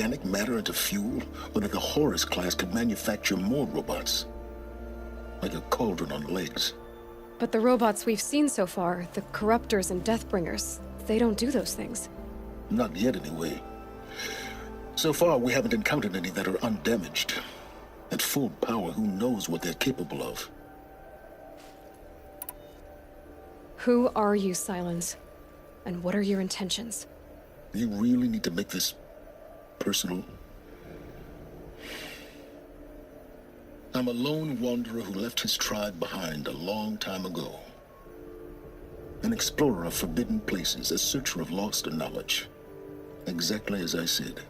organic matter into fuel, or that the Horus class could manufacture more robots. Like a cauldron on legs. But the robots we've seen so far, the Corruptors and Deathbringers, they don't do those things. Not yet, anyway. So far, we haven't encountered any that are undamaged. At full power, who knows what they're capable of? Who are you, Silence? And what are your intentions? You really need to make this personal? I'm a lone wanderer who left his tribe behind a long time ago. An explorer of forbidden places, a searcher of lost knowledge. Exactly as I said.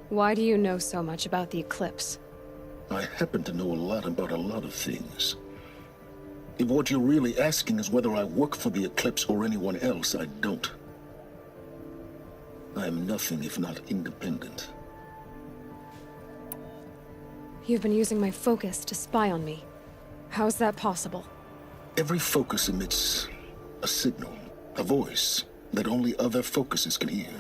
Why do you know so much about the Eclipse? I happen to know a lot about a lot of things. If what you're really asking is whether I work for the Eclipse or anyone else, I don't. I am nothing if not independent. You've been using my focus to spy on me. How's that possible? Every focus emits a signal, a voice, that only other focuses can hear.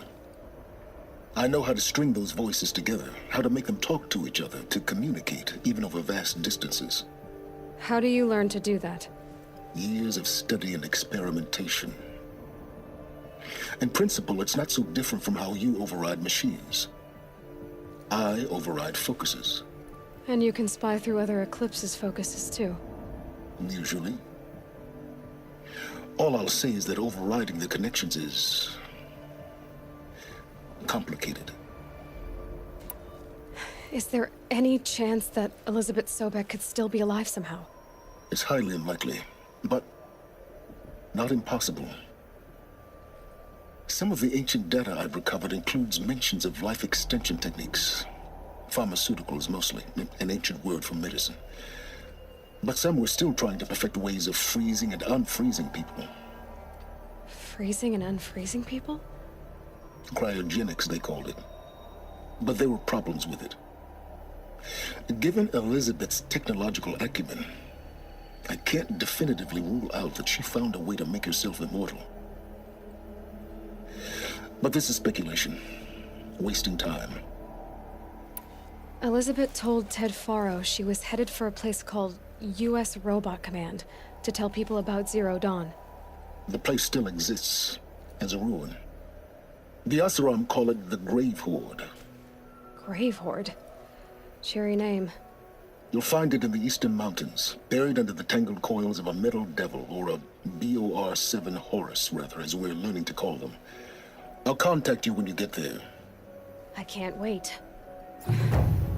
I know how to string those voices together, how to make them talk to each other, to communicate, even over vast distances. How do you learn to do that? Years of study and experimentation. In principle, it's not so different from how you override machines. I override focuses. And you can spy through other Eclipse's focuses too. Usually. All I'll say is that overriding the connections is complicated. Is there any chance that Elizabeth Sobek could still be alive somehow? It's highly unlikely, but not impossible. Some of the ancient data I've recovered includes mentions of life extension techniques. Pharmaceuticals, mostly, an ancient word for medicine. But some were still trying to perfect ways of freezing and unfreezing people. Freezing and unfreezing people? Cryogenics, they called it. But there were problems with it. Given Elizabeth's technological acumen, I can't definitively rule out that she found a way to make herself immortal. But this is speculation. Wasting time. Elizabeth told Ted Faro she was headed for a place called U.S. Robot Command to tell people about Zero Dawn. The place still exists, as a ruin. The Asaram call it the Grave Horde. Grave Horde? Cheery name. You'll find it in the Eastern Mountains, buried under the tangled coils of a metal devil, or a BOR-7 Horus, rather, as we're learning to call them. I'll contact you when you get there. I can't wait.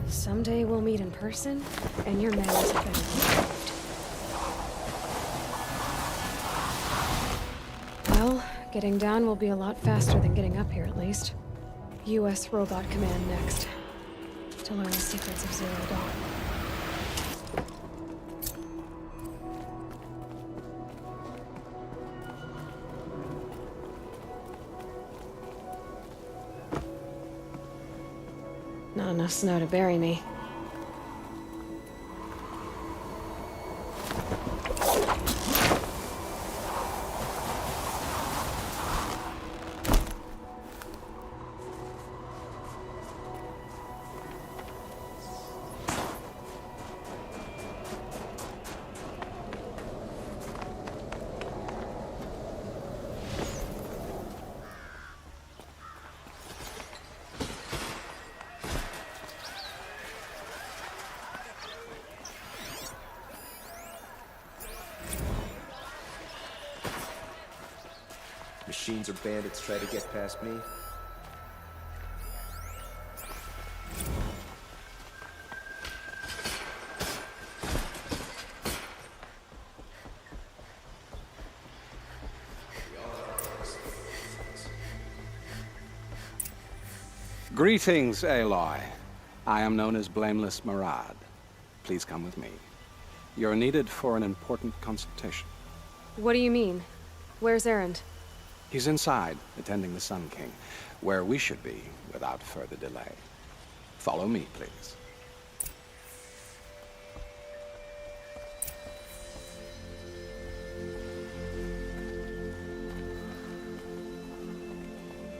Someday we'll meet in person, and your manners have been improved. Well, getting down will be a lot faster than getting up here, at least. U.S. Robot Command next. To learn the secrets of Zero Dawn. Not enough snow to bury me. Machines or bandits try to get past me. Greetings, Aloy. I am known as Blameless Marad. Please come with me. You're needed for an important consultation. What do you mean? Where's Erend? He's inside, attending the Sun King, where we should be without further delay. Follow me, please.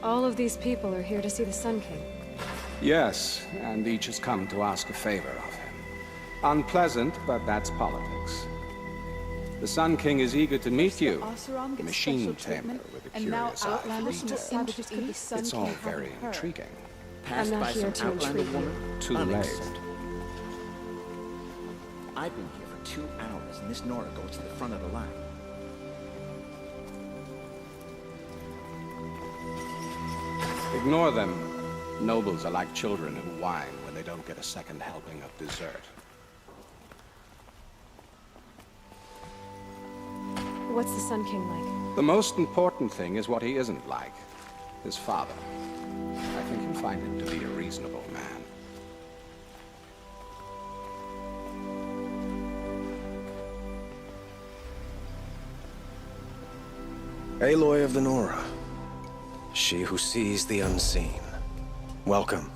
All of these people are here to see the Sun King. Yes, and each has come to ask a favor of him. Unpleasant, but that's politics. The Sun King is eager to meet you, the machine tamer with a curious eye for detail. It's all very intriguing. Passed I'm not by here some to outlander intrigue you. woman? Too late. Unacceptable. I've been here for 2 hours, and this Nora goes to the front of the line. Ignore them. Nobles are like children who whine when they don't get a second helping of dessert. What's the Sun King like? The most important thing is what he isn't like. His father. I think you'll find him to be a reasonable man. Aloy of the Nora. She who sees the unseen. Welcome.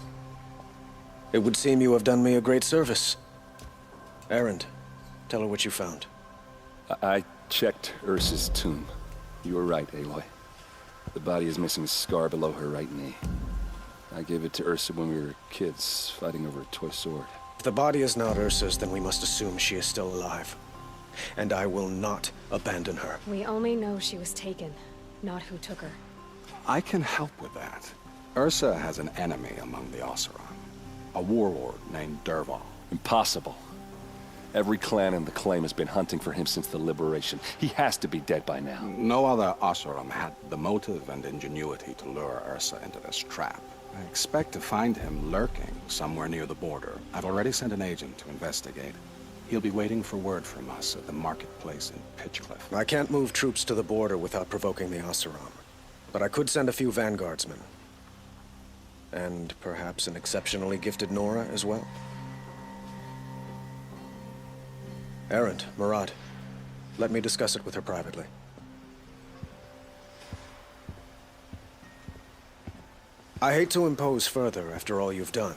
It would seem you have done me a great service. Erend, tell her what you found. I checked Ursa's tomb. You were right, Aloy. The body is missing a scar below her right knee. I gave it to Ursa when we were kids, fighting over a toy sword. If the body is not Ursa's, then we must assume she is still alive. And I will not abandon her. We only know she was taken, not who took her. I can help with that. Ursa has an enemy among the Oseram. A warlord named Dervahl. Impossible. Every clan in the claim has been hunting for him since the liberation. He has to be dead by now. No other Oseram had the motive and ingenuity to lure Ursa into this trap. I expect to find him lurking somewhere near the border. I've already sent an agent to investigate. He'll be waiting for word from us at the marketplace in Pitchcliff. I can't move troops to the border without provoking the Oseram. But I could send a few vanguardsmen. And perhaps an exceptionally gifted Nora as well. Erend, Murad, let me discuss it with her privately. I hate to impose further after all you've done,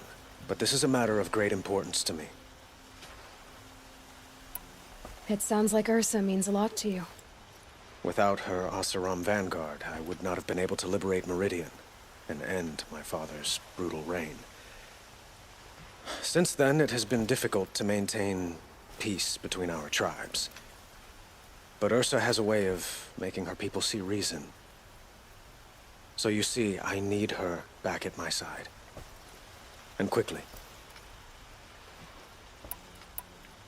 but this is a matter of great importance to me. It sounds like Ursa means a lot to you. Without her Oseram vanguard, I would not have been able to liberate Meridian and end my father's brutal reign. Since then, it has been difficult to maintain peace between our tribes. But Ursa has a way of making her people see reason. So you see, I need her back at my side. And quickly.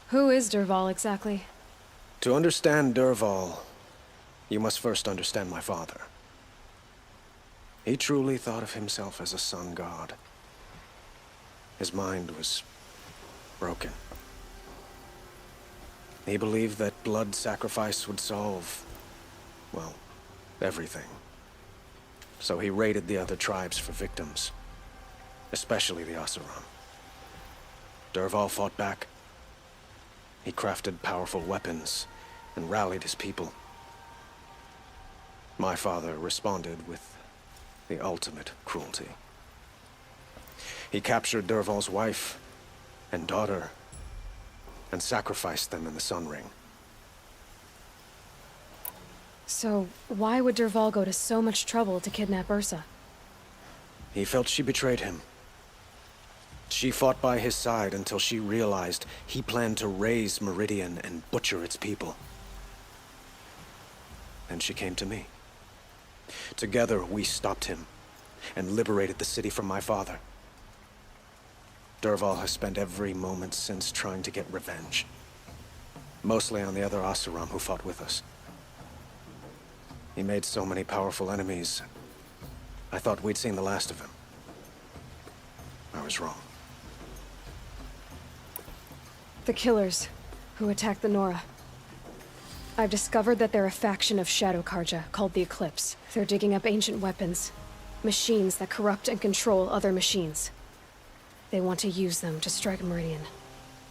Who is Dervahl exactly? To understand Dervahl, you must first understand my father. He truly thought of himself as a sun god. His mind was broken. He believed that blood sacrifice would solve, well, everything. So he raided the other tribes for victims, especially the Oseram. Dervahl fought back. He crafted powerful weapons and rallied his people. My father responded with the ultimate cruelty. He captured Dervahl's wife and daughter and sacrificed them in the Sun Ring. So, why would Dervahl go to so much trouble to kidnap Ursa? He felt she betrayed him. She fought by his side until she realized he planned to raise Meridian and butcher its people. And she came to me. Together, we stopped him and liberated the city from my father. Dervahl has spent every moment since trying to get revenge. Mostly on the other Oseram who fought with us. He made so many powerful enemies, I thought we'd seen the last of him. I was wrong. The killers who attacked the Nora. I've discovered that they're a faction of Shadow Karja called the Eclipse. They're digging up ancient weapons. Machines that corrupt and control other machines. They want to use them to strike Meridian.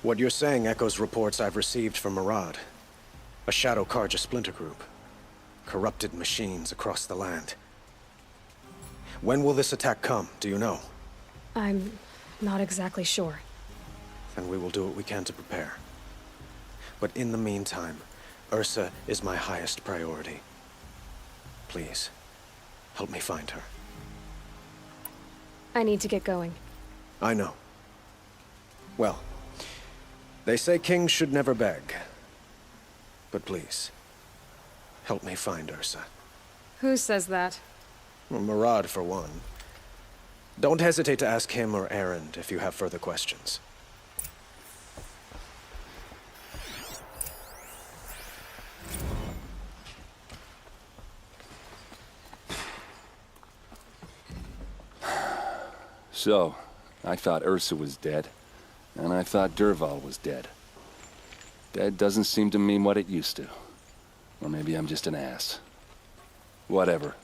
What you're saying echoes reports I've received from Murad. A Shadow Karja splinter group. Corrupted machines across the land. When will this attack come, do you know? I'm not exactly sure. Then we will do what we can to prepare. But in the meantime, Ursa is my highest priority. Please, help me find her. I need to get going. I know. Well, they say kings should never beg. But please, help me find Ursa. Who says that? Well, Murad, for one. Don't hesitate to ask him or Erend if you have further questions. So, I thought Ursa was dead, and I thought Dervahl was dead. Dead doesn't seem to mean what it used to. Or maybe I'm just an ass. Whatever.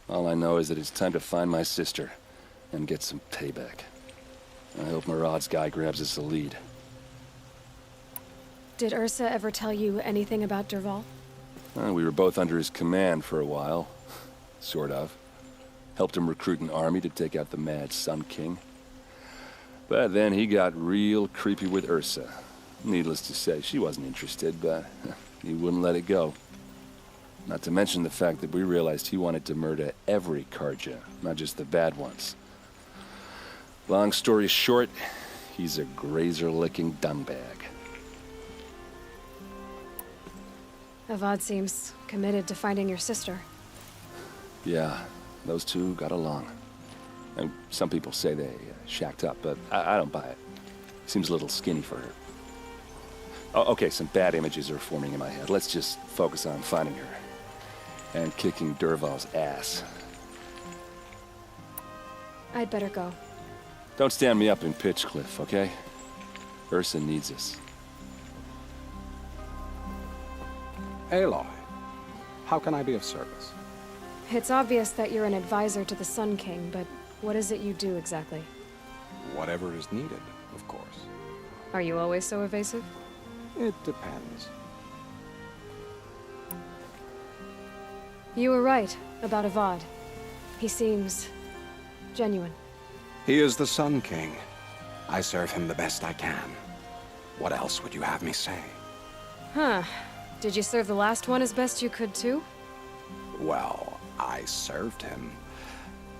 All I know is that it's time to find my sister and get some payback. I hope Murad's guy grabs us a lead. Did Ursa ever tell you anything about Dervahl? We were both under his command for a while. Sort of. Helped him recruit an army to take out the mad Sun King. But then he got real creepy with Ursa. Needless to say, she wasn't interested, but he wouldn't let it go. Not to mention the fact that we realized he wanted to murder every Karja, not just the bad ones. Long story short, he's a grazer-licking dungbag. Avad seems committed to finding your sister. Yeah, those two got along. And some people say they shacked up, but I don't buy it. Seems a little skinny for her. Oh, okay, some bad images are forming in my head. Let's just focus on finding her. And kicking Dervahl's ass. I'd better go. Don't stand me up in Pitchcliff, okay? Ursa needs us. Aloy, how can I be of service? It's obvious that you're an advisor to the Sun King, but what is it you do exactly? Whatever is needed, of course. Are you always so evasive? It depends. You were right about Avad. He seems genuine. He is the Sun King. I serve him the best I can. What else would you have me say? Huh. Did you serve the last one as best you could, too? Well, I served him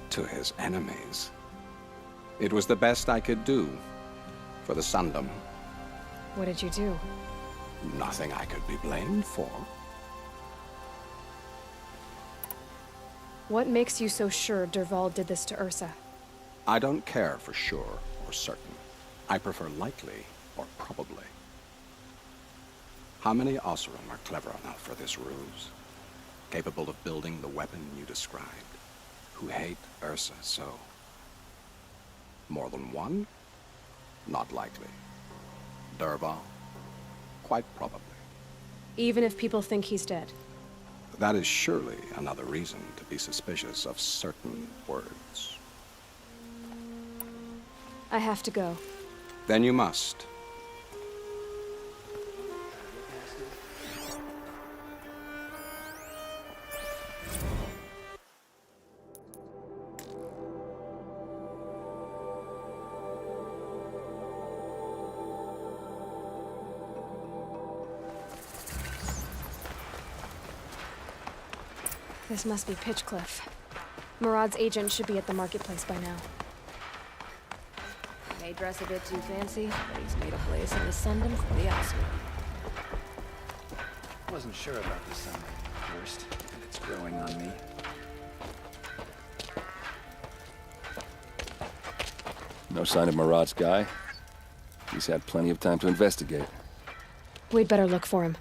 to his enemies. It was the best I could do for the Sundom. What did you do? Nothing I could be blamed for. What makes you so sure Dervahl did this to Ursa? I don't care for sure or certain. I prefer likely or probably. How many Oseram are clever enough for this ruse? Capable of building the weapon you described? Who hate Ursa so? More than one? Not likely. Dervahl? Quite probably. Even if people think he's dead? That is surely another reason to be suspicious of certain words. I have to go. Then you must. This must be Pitchcliff. Murad's agent should be at the marketplace by now. May dress a bit too fancy, but he's made a place in the Sundom for the Oseram. Wasn't sure about the sun at first, and it's growing on me. No sign of Murad's guy. He's had plenty of time to investigate. We'd better look for him.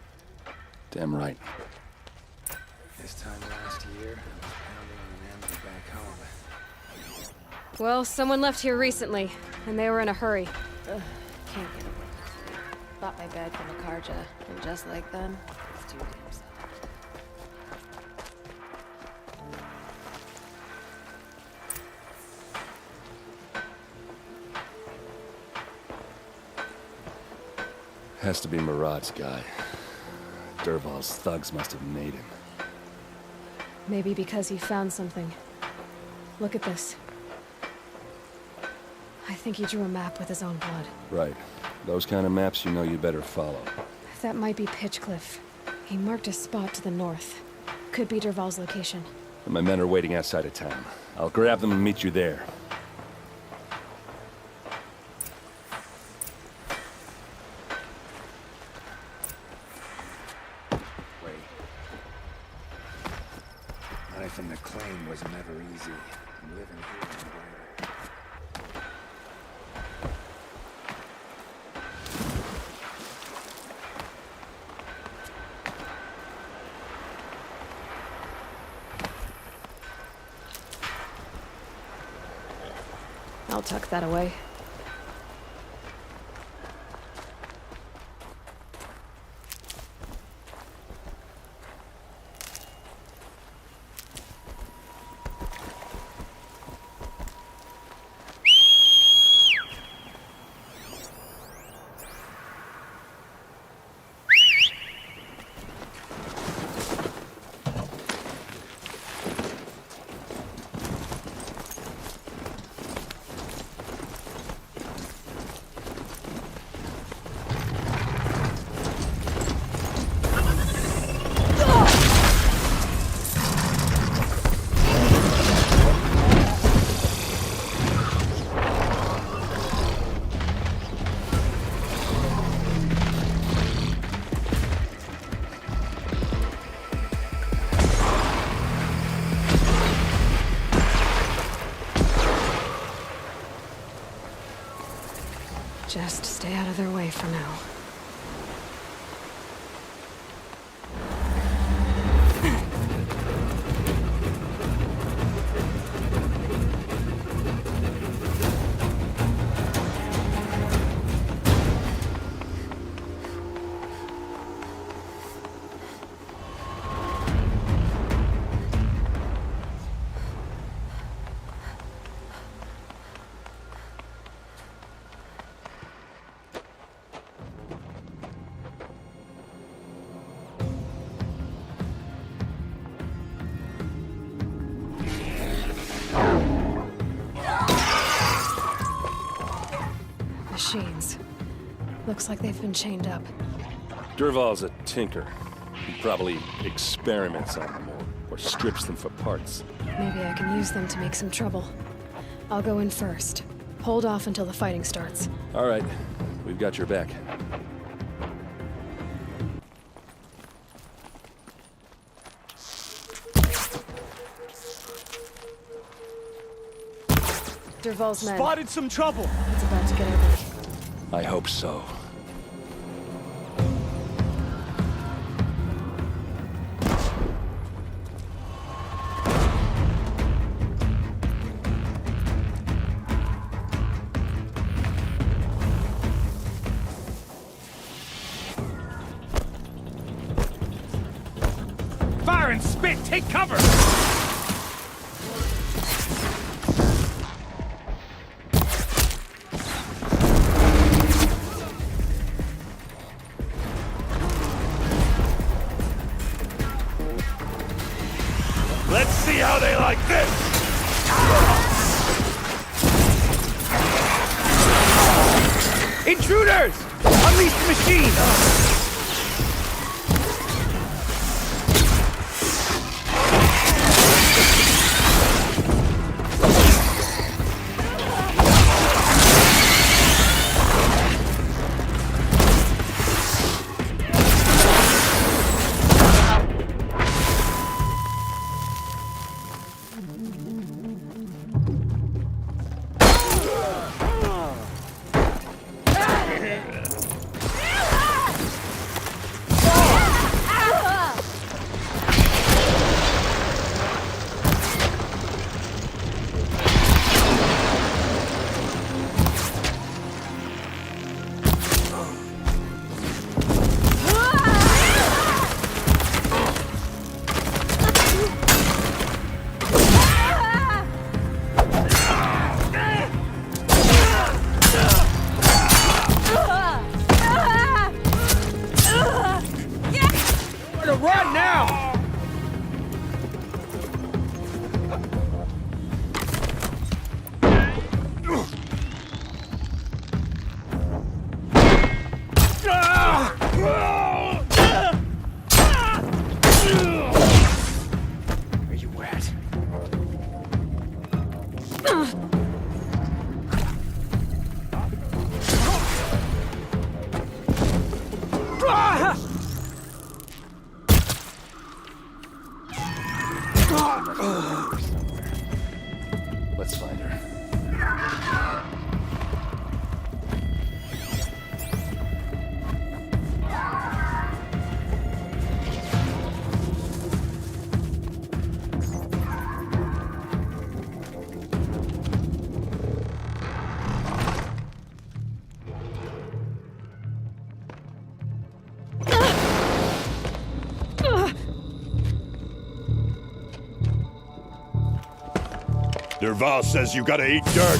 Damn right. This time last year, I was pounding on an enemy back home. Well, someone left here recently, and they were in a hurry. Ugh, can't get away. Bought my bag from a Karja, and just like them, it's too damn soft. Has to be Murad's guy. Dervahl's thugs must have made him. Maybe because he found something. Look at this. I think he drew a map with his own blood. Right. Those kind of maps you know you better follow. That might be Pitchcliff. He marked a spot to the north. Could be Dervahl's location. And my men are waiting outside of town. I'll grab them and meet you there. life in the claim was never easy. And living here is rare. I'll tuck that away. Just stay out of their way for now. Machines. Looks like they've been chained up. Durval's a tinker. He probably experiments on them or strips them for parts. Maybe I can use them to make some trouble. I'll go in first. Hold off until the fighting starts. All right, we've got your back. Durval's men. Spotted some trouble! It's about to get ugly. I hope so. Fire and spit! Take cover! Let's see how they like this! Intruders! Unleash the machine! Derval says you gotta eat dirt.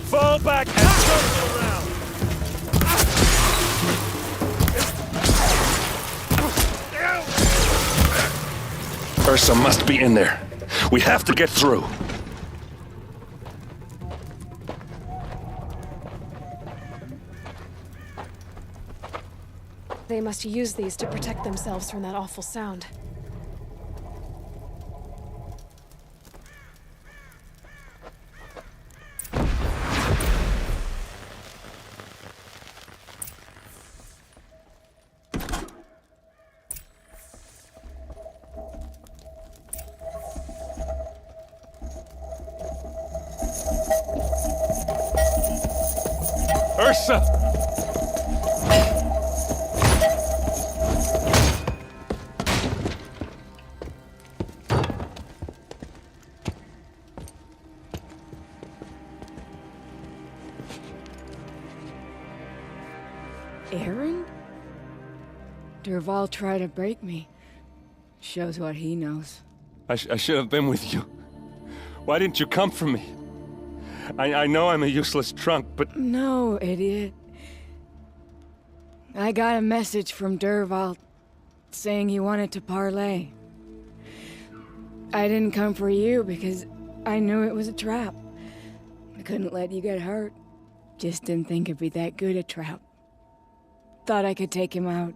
Fall back and circle around. Ursa must be in there. We have to get through. They must use these to protect themselves from that awful sound. Ursa! Aaron? Derval tried to break me. Shows what he knows. I should have been with you. Why didn't you come for me? I know I'm a useless trunk, but... No, idiot. I got a message from Derval saying he wanted to parlay. I didn't come for you because I knew it was a trap. I couldn't let you get hurt. Just didn't think it'd be that good a trap. Thought I could take him out.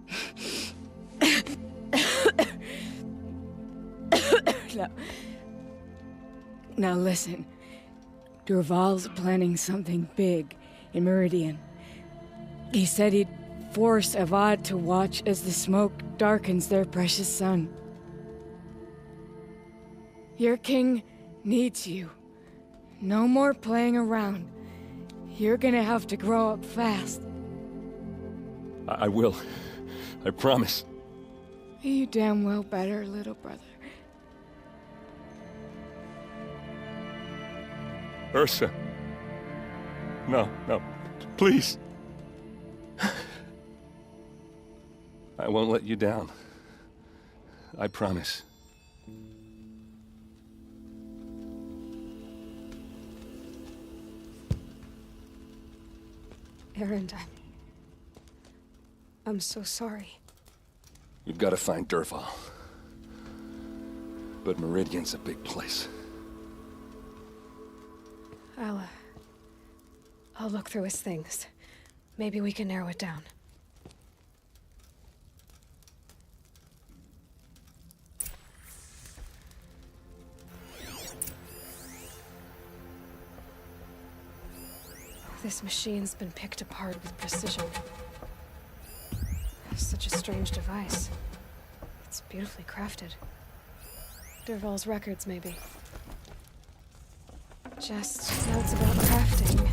Now listen. Derval's planning something big in Meridian. He said he'd force Avad to watch as the smoke darkens their precious sun. Your king needs you. No more playing around. You're gonna have to grow up fast. I will. I promise. You damn well better, little brother. Ursa. No, please. I won't let you down. I promise. Aaron, I'm so sorry. We've got to find Derval. But Meridian's a big place. I'll look through his things. Maybe we can narrow it down. This machine's been picked apart with precision. Such a strange device. It's beautifully crafted. Derval's records, maybe. Just notes about crafting.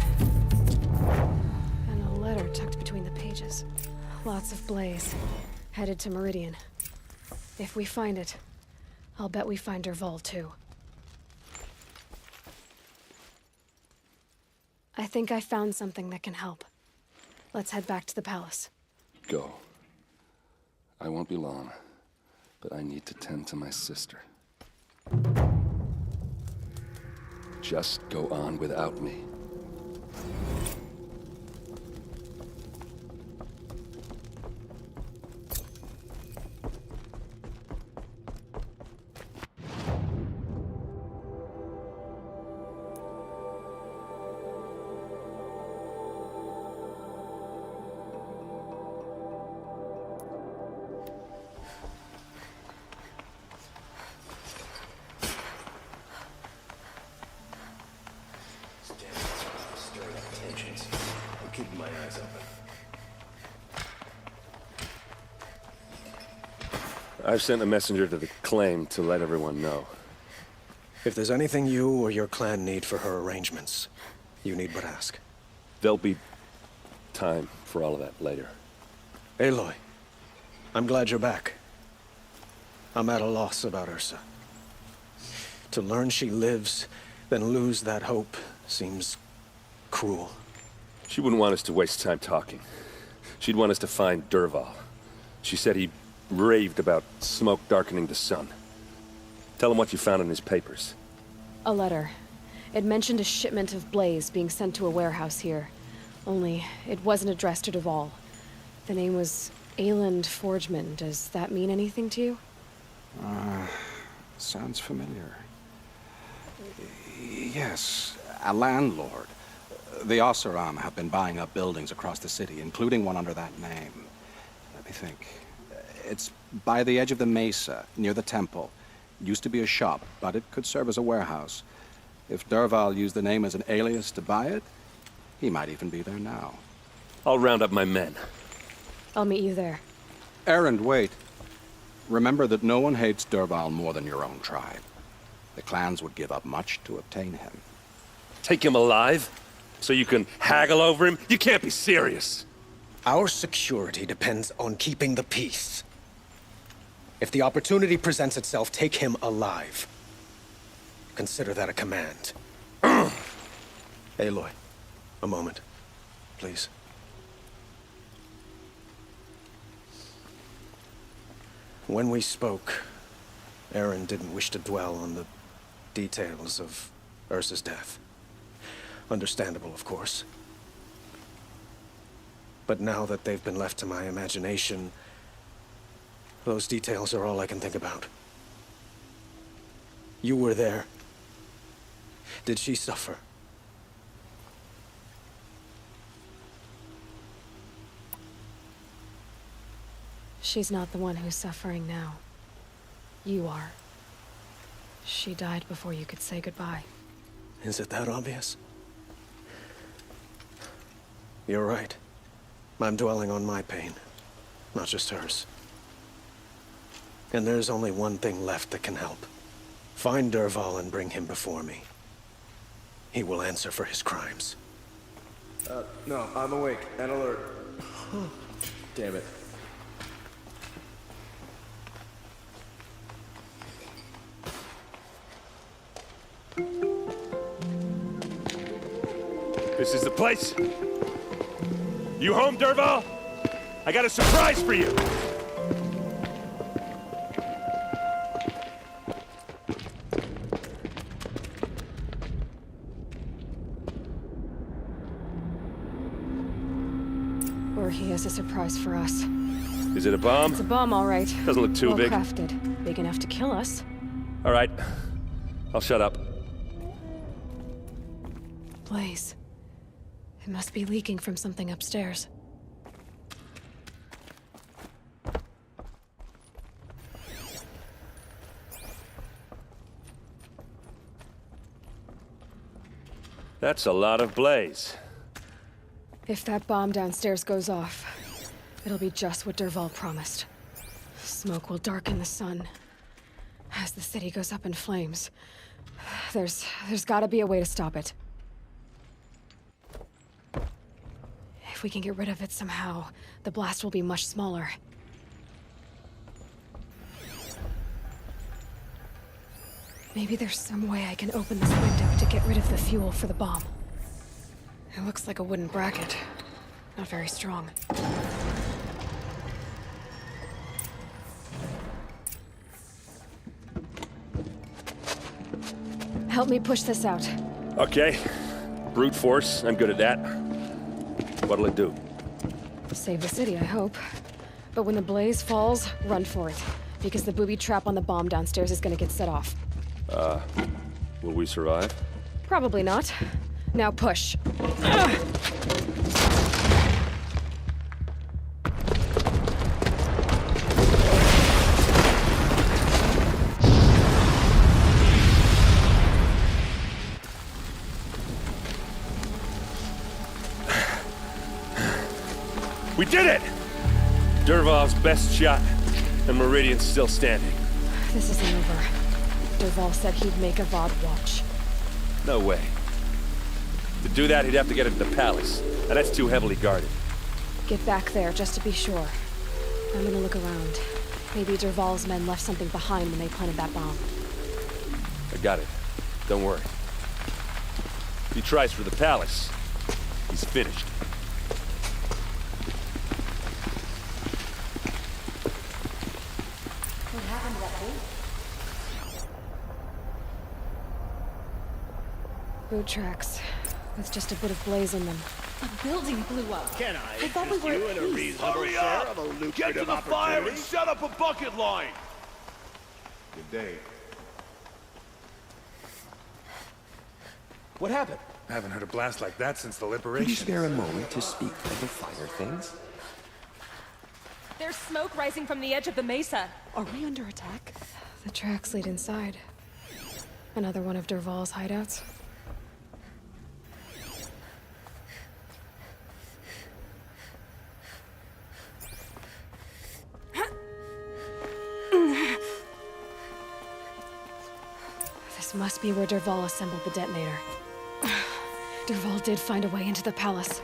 And a letter tucked between the pages. Lots of blaze. Headed to Meridian. If we find it, I'll bet we find Derval too. I think I found something that can help. Let's head back to the palace. Go. I won't be long, but I need to tend to my sister. Just go on without me. I've sent a messenger to the claim to let everyone know. If there's anything you or your clan need for her arrangements, you need but ask. There'll be time for all of that later. Aloy, I'm glad you're back. I'm at a loss about Ursa. To learn she lives, then lose that hope, seems cruel. She wouldn't want us to waste time talking. She'd want us to find Dervahl. She said he raved about smoke darkening the sun. Tell him what you found in his papers. A letter. It mentioned a shipment of blaze being sent to a warehouse here. Only, it wasn't addressed to Dervahl. The name was Ayland Forgeman. Does that mean anything to you? Sounds familiar. Yes, a landlord. The Oseram have been buying up buildings across the city, including one under that name. Let me think. It's by the edge of the mesa, near the temple. Used to be a shop, but it could serve as a warehouse. If Dervahl used the name as an alias to buy it, he might even be there now. I'll round up my men. I'll meet you there. Erend, wait. Remember that no one hates Dervahl more than your own tribe. The clans would give up much to obtain him. Take him alive? So you can haggle over him? You can't be serious. Our security depends on keeping the peace. If the opportunity presents itself, take him alive. Consider that a command. Aloy, a moment, please. When we spoke, Aaron didn't wish to dwell on the details of Ursa's death. Understandable, of course. But now that they've been left to my imagination, those details are all I can think about. You were there. Did she suffer? She's not the one who's suffering now. You are. She died before you could say goodbye. Is it that obvious? You're right. I'm dwelling on my pain, not just hers. And there's only one thing left that can help. Find Dervahl and bring him before me. He will answer for his crimes. No, I'm awake and alert. Damn it. This is the place. You home, Dervahl? I got a surprise for you. Or he has a surprise for us. Is it a bomb? It's a bomb, all right. Doesn't look too big. Well crafted. Big enough to kill us. All right. I'll shut up. Blaze. It must be leaking from something upstairs. That's a lot of blaze. If that bomb downstairs goes off, it'll be just what Dervahl promised. Smoke will darken the sun. As the city goes up in flames, there's gotta be a way to stop it. If we can get rid of it somehow, the blast will be much smaller. Maybe there's some way I can open this window to get rid of the fuel for the bomb. It looks like a wooden bracket. Not very strong. Help me push this out. Okay. Brute force, I'm good at that. What'll it do? Save the city, I hope. But when the blaze falls, run for it. Because the booby trap on the bomb downstairs is gonna get set off. Will we survive? Probably not. Now push. We did it! Dervahl's best shot. And Meridian's still standing. This isn't over. Dervahl said he'd make Avad watch. No way. To do that, he'd have to get into the palace. And that's too heavily guarded. Get back there, just to be sure. I'm gonna look around. Maybe Dervahl's men left something behind when they planted that bomb. I got it. Don't worry. If he tries for the palace, he's finished. What happened to that boot? Boot tracks, with just a bit of blaze in them. A building blew up. Can I thought we interest were you at in a peace. reasonable Hurry share up! of a lucrative Get to the fire and opportunity? set up a bucket line! Good day. What happened? I haven't heard a blast like that since the Could you liberation. spare a moment to speak of the finer things? There's smoke rising from the edge of the mesa. Are we under attack? The tracks lead inside. Another one of Dervahl's hideouts. This must be where Dervahl assembled the detonator. Dervahl did find a way into the palace.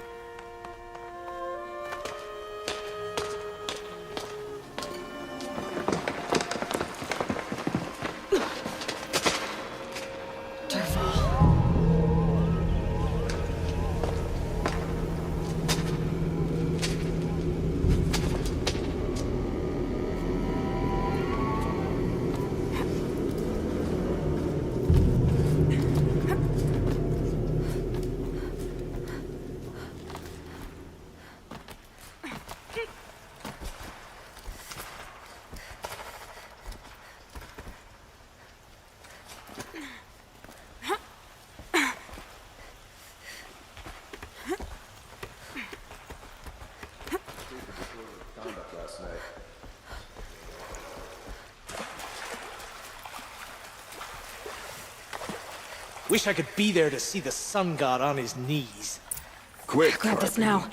Wish I could be there to see the sun god on his knees. Quick, Grab this now.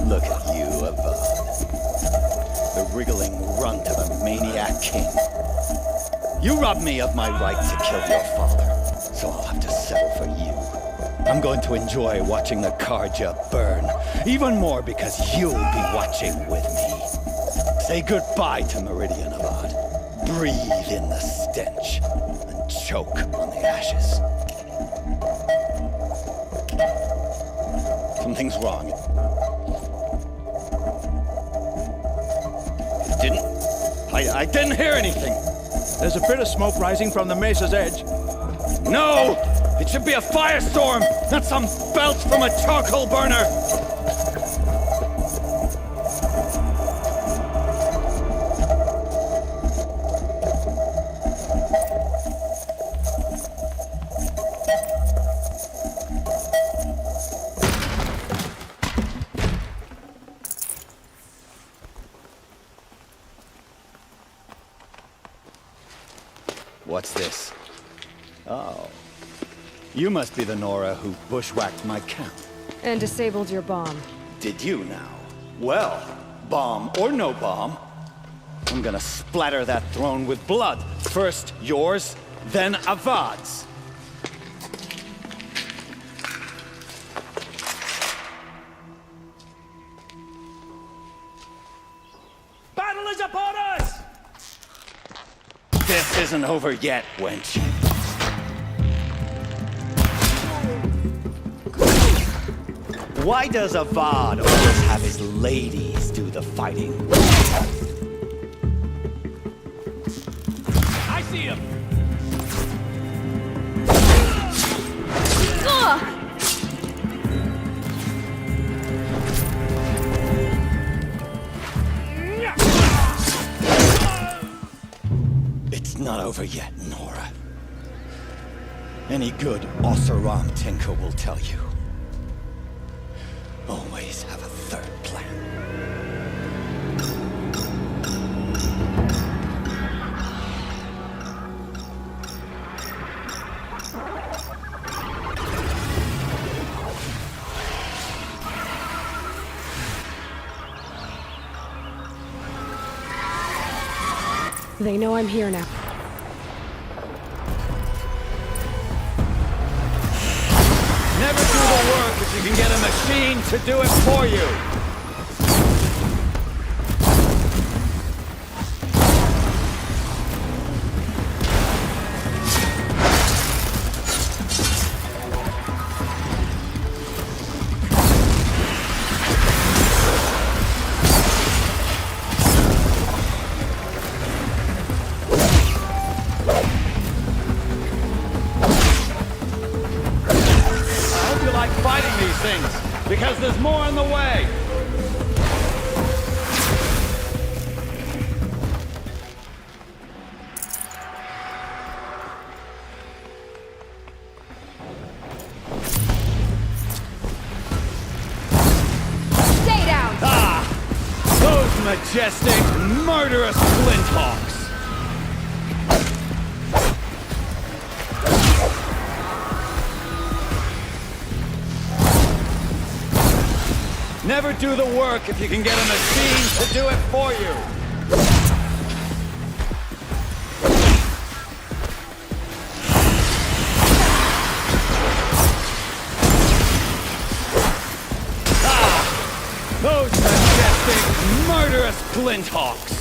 Look at you, Avad. The wriggling runt of a maniac king. You robbed me of my right to kill your father, so I'll have to settle for you. I'm going to enjoy watching the Karja burn, even more because you'll be watching with me. Say goodbye to Meridian, Avad. Breathe in the stench, and choke on the ashes. Something's wrong. I didn't hear anything. There's a bit of smoke rising from the mesa's edge. No! It should be a firestorm, not some belch from a charcoal burner! What's this? Oh. You must be the Nora who bushwhacked my camp. And disabled your bomb. Did you now? Well, bomb or no bomb, I'm gonna splatter that throne with blood. First yours, then Avad's. Battle is upon us! This isn't over yet, wench. Why does Avad always have his ladies do the fighting? I see him! not over yet, Nora. Any good Oseram tinker will tell you. Always have a third plan. They know I'm here now. Never do the work if you can get a machine to do it for you! Because there's more on the way! Stay down! Ah! Those majestic, murderous flinthawks! Never do the work if you can get a machine to do it for you! Ah! Those majestic, murderous flinthawks!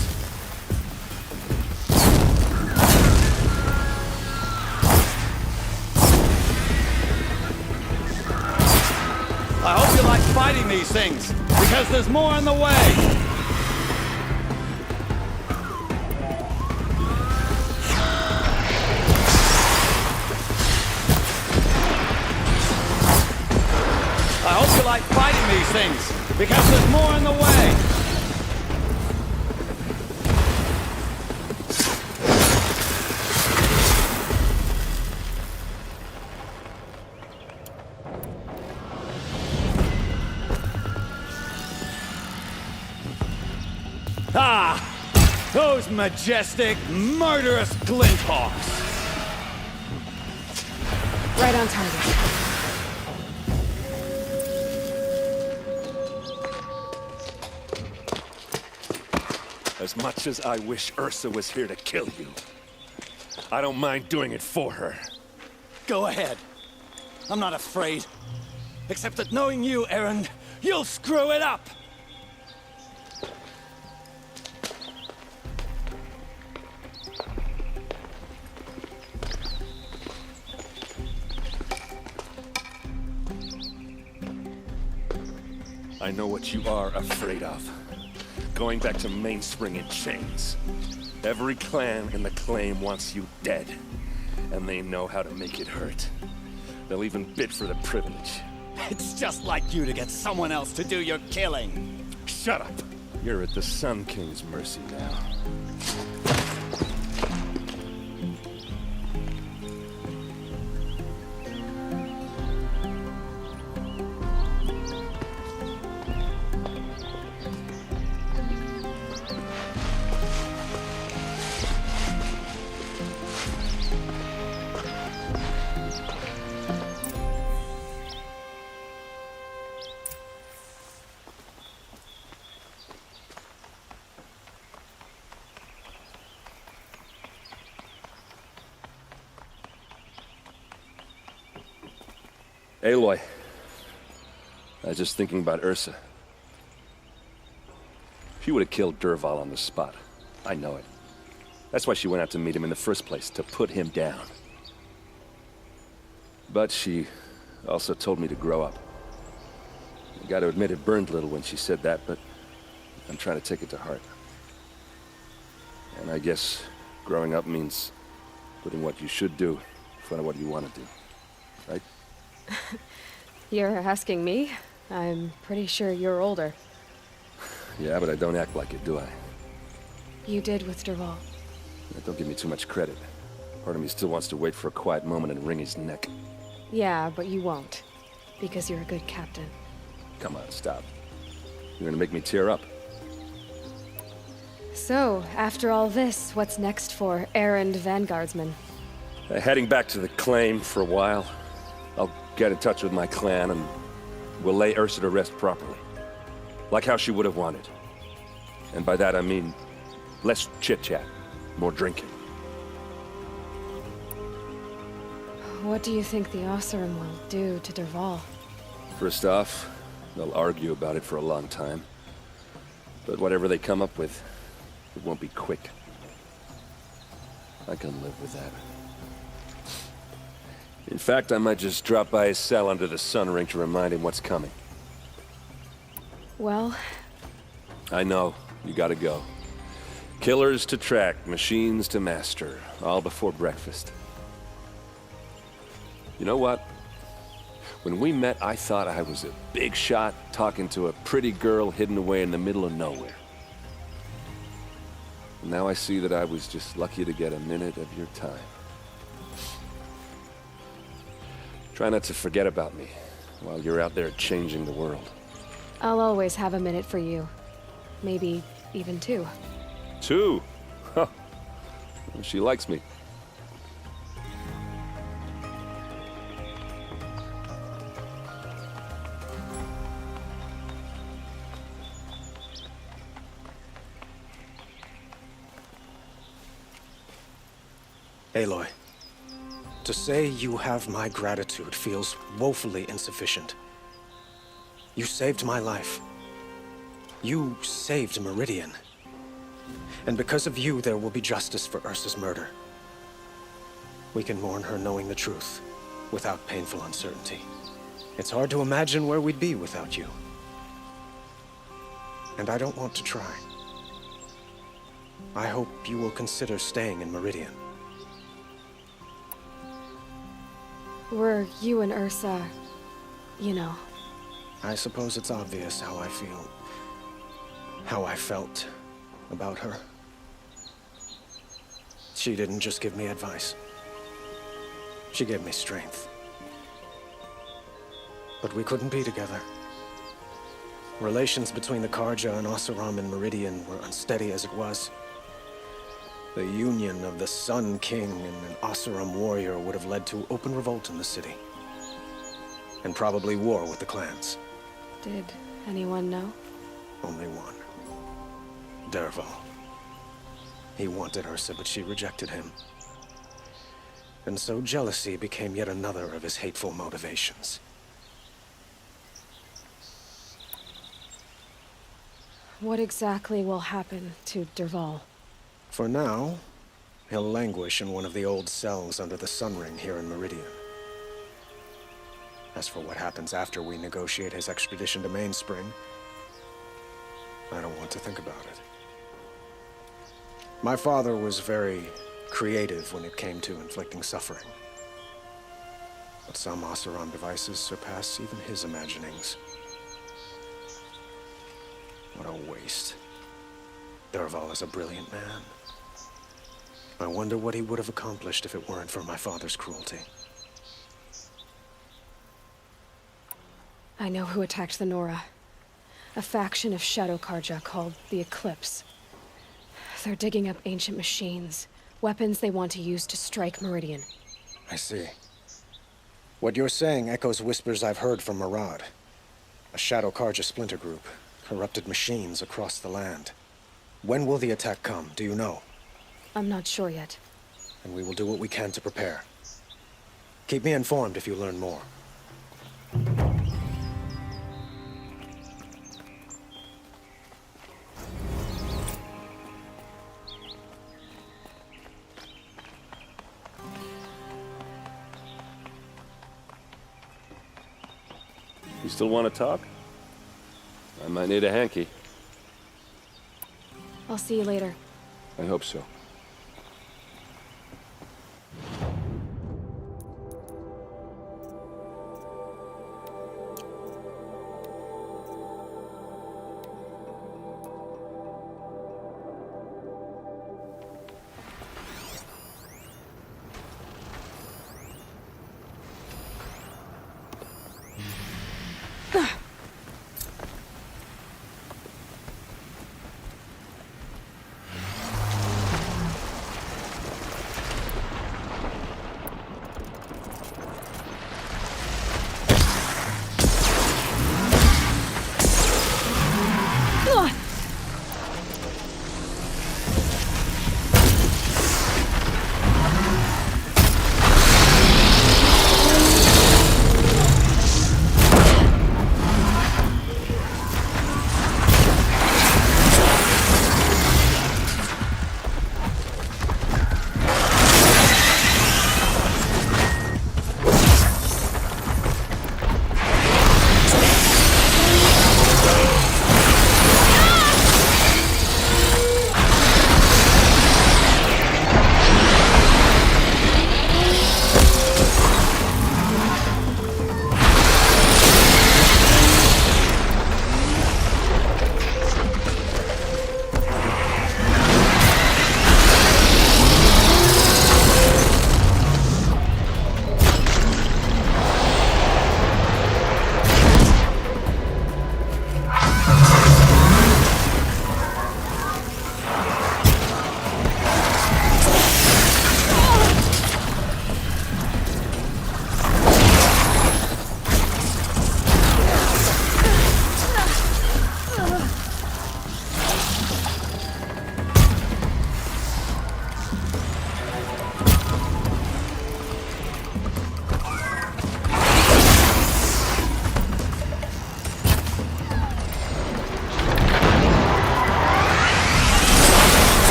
I hope you like fighting these things, because there's more on the way! I hope you like fighting these things, because there's more on the way! Ah! Those majestic, murderous flinthawks! Right on target. As much as I wish Ursa was here to kill you, I don't mind doing it for her. Go ahead. I'm not afraid. Except that knowing you, Aaron, you'll screw it up! I know what you are afraid of. Going back to Mainspring in chains. Every clan in the claim wants you dead. And they know how to make it hurt. They'll even bid for the privilege. It's just like you to get someone else to do your killing. Shut up! You're at the Sun King's mercy now. Aloy. I was just thinking about Ursa. She would have killed Dervahl on the spot. I know it. That's why she went out to meet him in the first place, to put him down. But she also told me to grow up. I gotta admit it burned a little when she said that, but I'm trying to take it to heart. And I guess growing up means putting what you should do in front of what you want to do. Right? You're asking me? I'm pretty sure you're older. Yeah, but I don't act like it, do I? You did with Dervahl. Don't give me too much credit. Part of me still wants to wait for a quiet moment and wring his neck. Yeah, but you won't. Because you're a good captain. Come on, stop. You're gonna make me tear up. So, after all this, what's next for errand vanguardsman? Heading back to the claim for a while. I'll get in touch with my clan and we'll lay Ursa to rest properly. Like how she would have wanted. And by that I mean less chit-chat, more drinking. What do you think the Oseram will do to Dervahl? First off, they'll argue about it for a long time. But whatever they come up with, it won't be quick. I can live with that. In fact, I might just drop by his cell under the sun ring to remind him what's coming. Well... I know. You gotta go. Killers to track, machines to master. All before breakfast. You know what? When we met, I thought I was a big shot talking to a pretty girl hidden away in the middle of nowhere. And now I see that I was just lucky to get a minute of your time. Try not to forget about me while you're out there changing the world. I'll always have a minute for you. Maybe even two. Two? Huh. She likes me. Aloy, to say you have my gratitude feels woefully insufficient. You saved my life. You saved Meridian. And because of you, there will be justice for Ursa's murder. We can mourn her knowing the truth, without painful uncertainty. It's hard to imagine where we'd be without you. And I don't want to try. I hope you will consider staying in Meridian. Were you and Ursa, you know... I suppose it's obvious how I feel. How I felt about her. She didn't just give me advice. She gave me strength. But we couldn't be together. Relations between the Karja and Oseram and Meridian were unsteady as it was. The union of the Sun King and an Oseram warrior would have led to open revolt in the city. And probably war with the clans. Did anyone know? Only one. Dervahl. He wanted Ursa, but she rejected him. And so jealousy became yet another of his hateful motivations. What exactly will happen to Dervahl? For now, he'll languish in one of the old cells under the Sun Ring here in Meridian. As for what happens after we negotiate his extradition to Mainspring, I don't want to think about it. My father was very creative when it came to inflicting suffering. But some Oseram devices surpass even his imaginings. What a waste. Dervahl is a brilliant man. I wonder what he would have accomplished if it weren't for my father's cruelty. I know who attacked the Nora. A faction of Shadow Karja called the Eclipse. They're digging up ancient machines, weapons they want to use to strike Meridian. I see. What you're saying echoes whispers I've heard from Murad. A Shadow Karja splinter group, corrupted machines across the land. When will the attack come, do you know? I'm not sure yet. And we will do what we can to prepare. Keep me informed if you learn more. You still want to talk? I might need a hanky. I'll see you later. I hope so.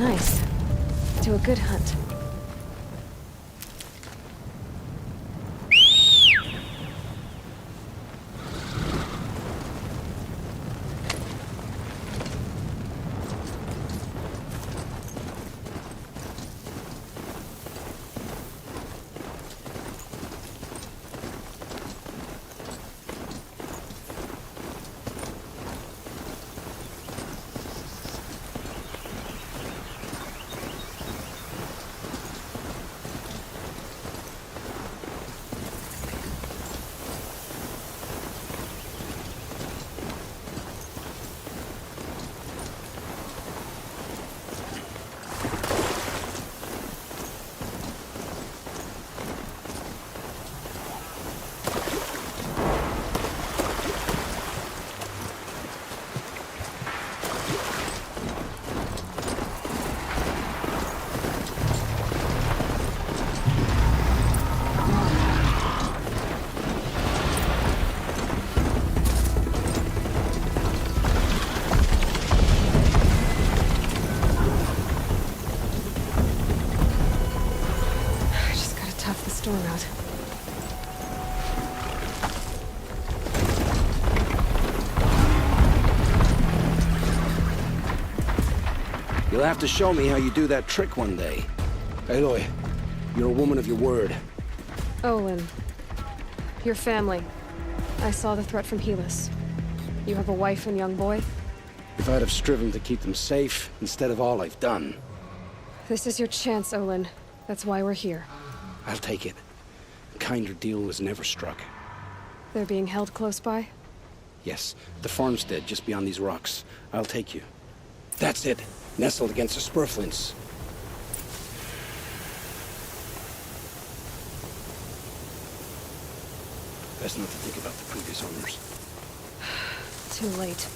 Nice. To a good hunt. Storm out. You'll have to show me how you do that trick one day. Aloy, you're a woman of your word. Olin. Your family. I saw the threat from Helis. You have a wife and young boy? If I'd have striven to keep them safe, instead of all I've done. This is your chance, Olin. That's why we're here. I'll take it. A kinder deal was never struck. They're being held close by? Yes, the farmstead just beyond these rocks. I'll take you. That's it. Nestled against the spurflints. Best not to think about the previous owners. Too late.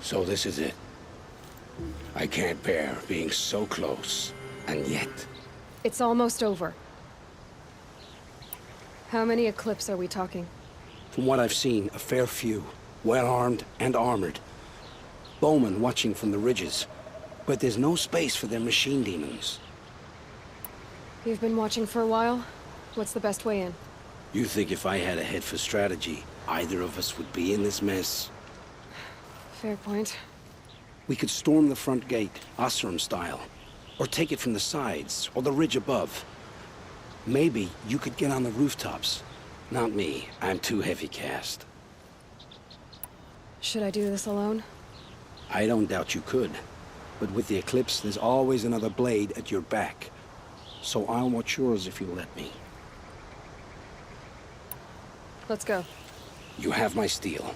So this is it. I can't bear being so close, and yet... It's almost over. How many Eclipse are we talking? From what I've seen, a fair few. Well-armed and armored. Bowmen watching from the ridges. But there's no space for their machine demons. You've been watching for a while? What's the best way in? You think if I had a head for strategy, either of us would be in this mess? Fair point. We could storm the front gate, Oseram style. Or take it from the sides, or the ridge above. Maybe you could get on the rooftops. Not me. I'm too heavy cast. Should I do this alone? I don't doubt you could. But with the Eclipse, there's always another blade at your back. So I'll watch yours if you let me. Let's go. You have my steel.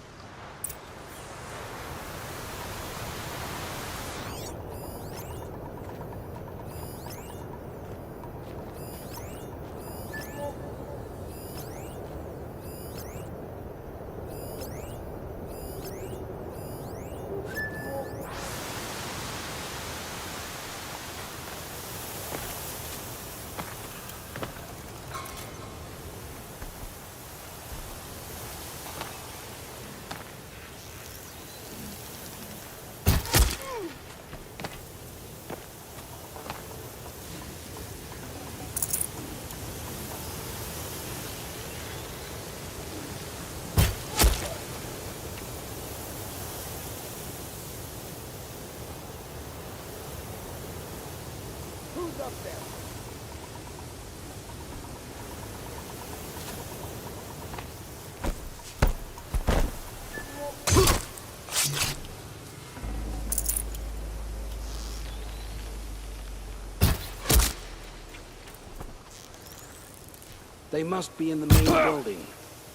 They must be in the main building.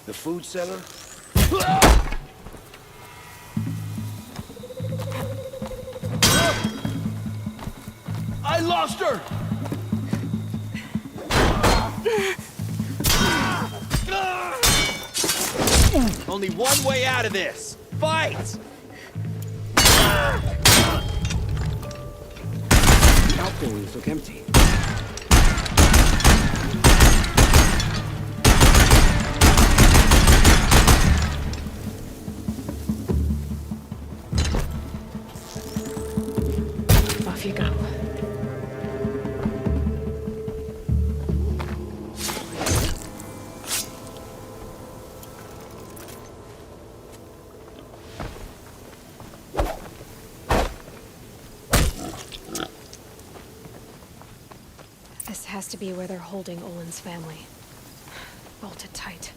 The food cellar? I lost her! Only one way out of this. Fight! buildings look empty. Off you go. This has to be where they're holding Olin's family. Bolted tight.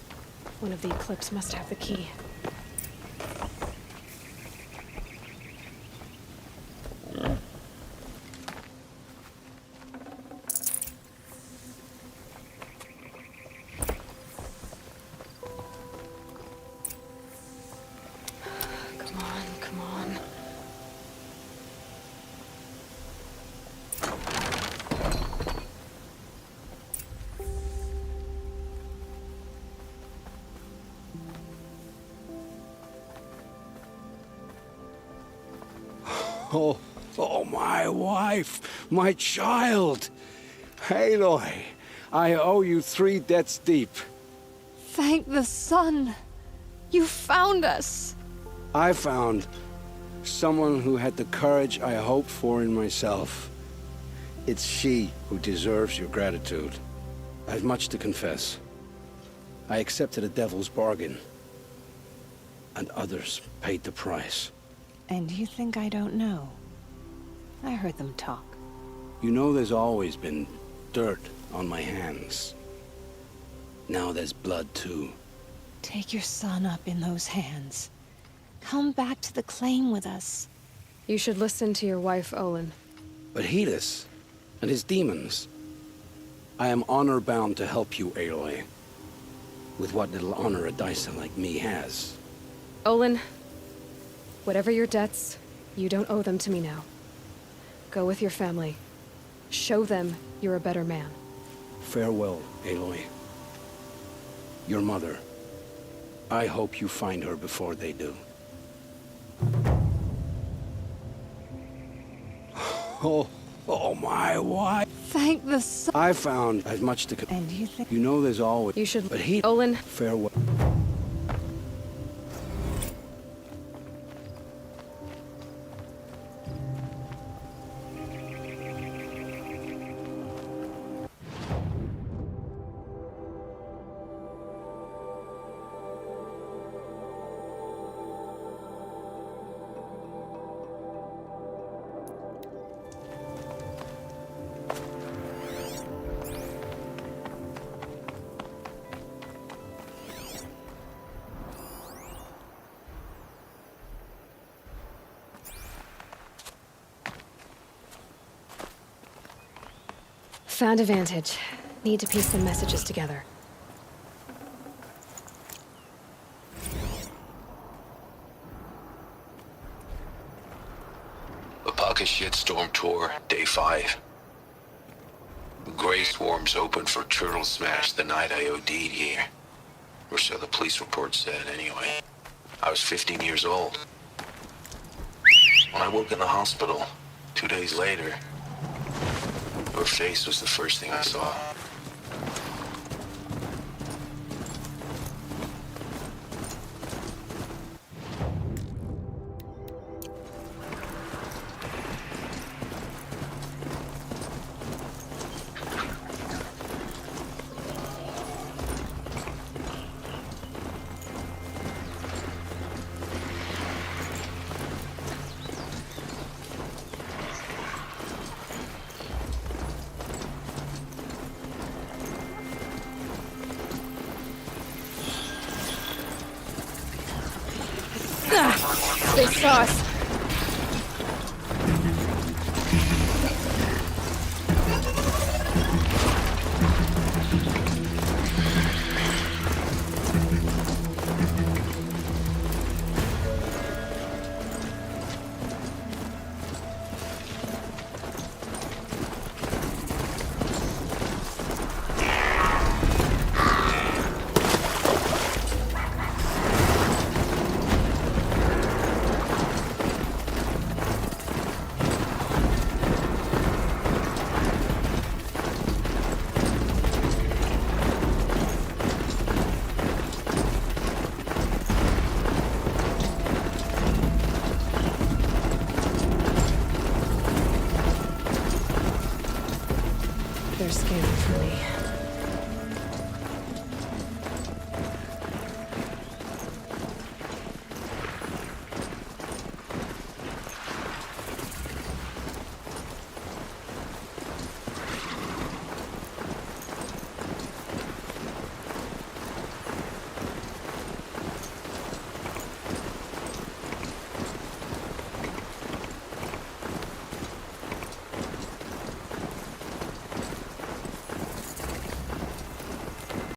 One of the Eclipse must have the key. Come on, come on. Oh, my wife, my child. Aloy, I owe you 3 debts deep. Thank the sun. You found us. I found someone who had the courage I hoped for in myself. It's she who deserves your gratitude. I have much to confess. I accepted a devil's bargain, and others paid the price. And you think I don't know? I heard them talk. You know there's always been dirt on my hands. Now there's blood, too. Take your son up in those hands. Come back to the claim with us. You should listen to your wife, Olin. But Hedis and his demons. I am honor-bound to help you, Aloy. With what little honor a dicer like me has. Olin, whatever your debts, you don't owe them to me now. Go with your family. Show them you're a better man. Farewell, Aloy. Your mother. I hope you find her before they do. Oh, my wife. Thank the sun. I found as much to... And you think... You know there's always... You should... But he... Olin. Farewell. Found a vantage. Need to piece some messages together. Apaka Shitstorm Tour, Day 5. Gray swarms opened for Turtle Smash the night I OD'd here. Or so the police report said, anyway. I was 15 years old. When I woke in the hospital, 2 days later, her face was the first thing I saw. They saw us.